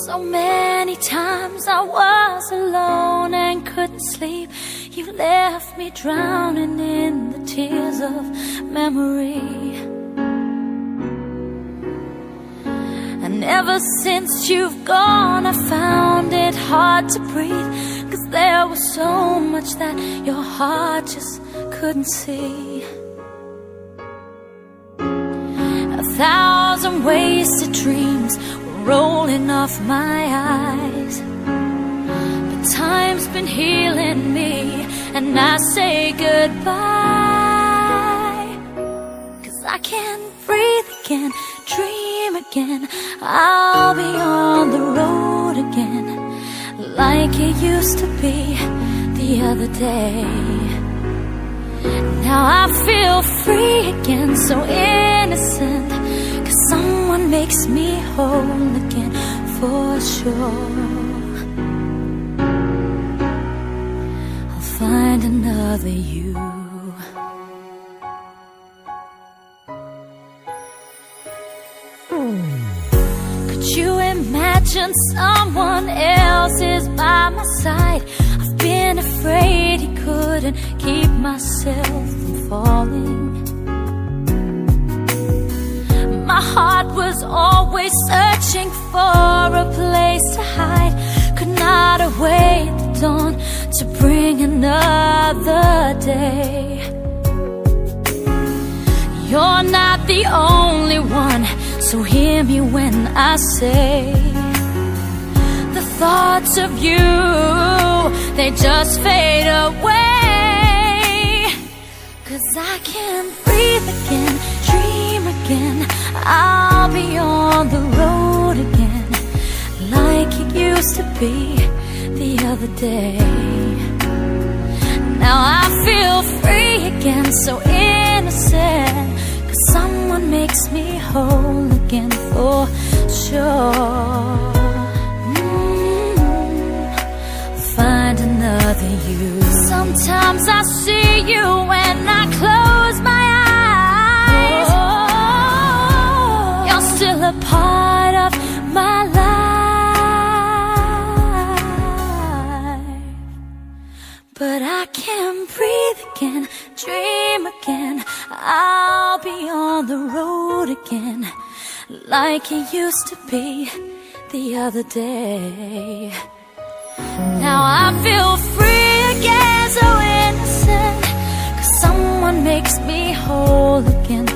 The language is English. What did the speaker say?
So many times I was alone and couldn't sleep. You left me drowning in the tears of memory. And ever since you've gone, I found it hard to breathe, 'cause there was so much that your heart just couldn't see. A thousand wasted dreams were rolling off my eyes, but time's been healing me, and I say goodbye. 'Cause I can breathe again, dream again. I'll be on the road again, like it used to be the other day. Now I feel free again, so innocent, 'cause someone makes me whole again, for sure. I'll find another you. Could you imagine someone else is by my side? I've been afraid he couldn't keep myself from falling. My heart was always searching for a place to hide, could not await the dawn to bring another day. You're not the only one, so hear me when I say the thoughts of you, they just fade away. 'Cause I can breathe again, dream again. I'll be on the road again, like it used to be the other day. Now I feel free again, so innocent, 'cause someone makes me whole again, for sure. Find another you. Sometimes I see you when I close my eyes. You're still a part of my life, but I can breathe again, dream again. I'll be on the road again, like it used to be the other day. Now I feel free again, so innocent, 'cause someone makes me whole again,